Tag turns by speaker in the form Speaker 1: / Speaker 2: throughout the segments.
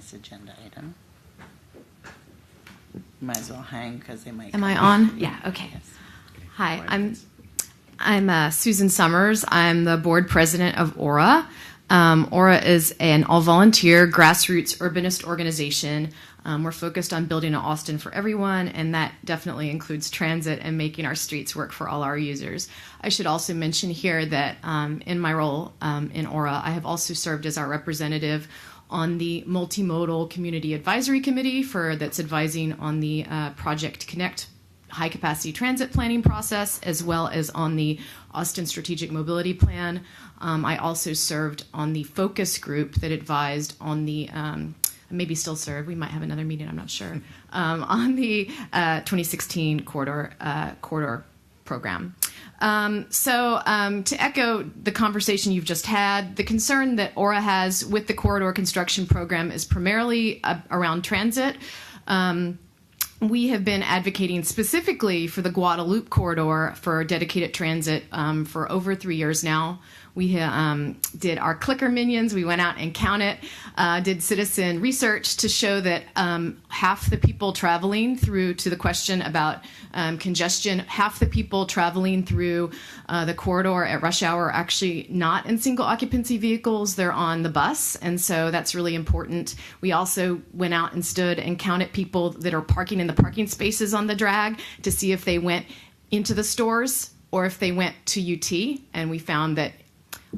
Speaker 1: this agenda item. You might as well hang because they might.
Speaker 2: Am I
Speaker 1: come.
Speaker 2: on? Yeah, okay.
Speaker 1: Yes.
Speaker 2: Hi, I'm Susan Summers. I'm the board president of Aura. Aura is an all-volunteer grassroots urbanist organization. We're focused on building an Austin for everyone, and that definitely includes transit and making our streets work for all our users. I should also mention here that in my role in Aura, I have also served as our representative on the Multimodal Community Advisory Committee that's advising on the Project Connect high-capacity transit planning process, as well as on the Austin Strategic Mobility Plan. I also served on the focus group that advised on the, maybe still serve, we might have another meeting, I'm not sure, on the 2016 corridor program. To echo the conversation you've just had, the concern that Aura has with the corridor construction program is primarily around transit. We have been advocating specifically for the Guadalupe corridor for dedicated transit for over 3 years now. We did our clicker minions. We went out and counted, did citizen research to show that half the people traveling through, to the question about congestion, half the people traveling through the corridor at rush hour are actually not in single occupancy vehicles. They're on the bus. And so that's really important. We also went out and stood and counted people that are parking in the parking spaces on the drag to see if they went into the stores or if they went to UT. And we found that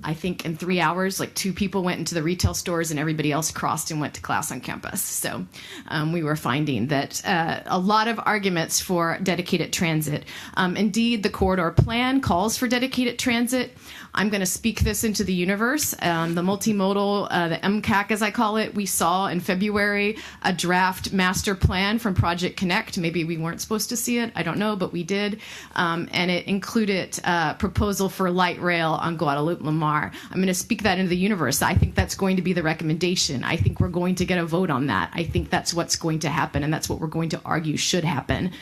Speaker 2: I think in 3 hours, like 2 people went into the retail stores and everybody else crossed and went to class on campus. So we were finding that a lot of arguments for dedicated transit. Indeed, the corridor plan calls for dedicated transit. I'm going to speak this into the universe. The multimodal, the MCAC as I call it, we saw in February a draft master plan from Project Connect. Maybe we weren't supposed to see it, I don't know, but we did. And it included a proposal for light rail on Guadalupe Lamar. I'm going to speak that into the universe. I think that's going to be the recommendation. I think we're going to get a vote on that. I think that's what's going to happen, and that's what we're going to argue should happen.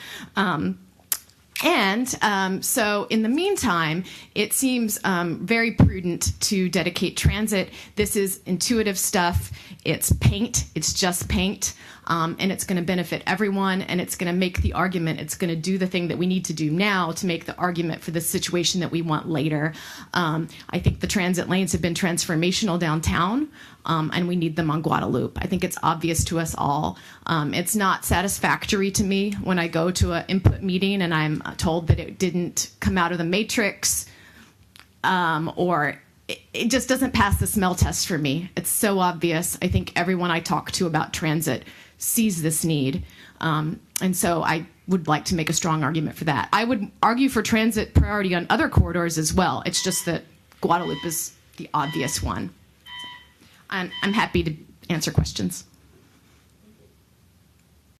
Speaker 2: So in the meantime, it seems very prudent to dedicate transit. This is intuitive stuff. It's paint. It's just paint. And it's going to benefit everyone, and it's going to make the argument. It's going to do the thing that we need to do now to make the argument for the situation that we want later. I think the transit lanes have been transformational downtown, and we need them on Guadalupe. I think it's obvious to us all. It's not satisfactory to me when I go to an input meeting and I'm told that it didn't come out of the matrix, or it just doesn't pass the smell test for me. It's so obvious. I think everyone I talk to about transit sees this need. And so I would like to make a strong argument for that. I would argue for transit priority on other corridors as well. It's just that Guadalupe is the obvious one. I'm happy to answer questions.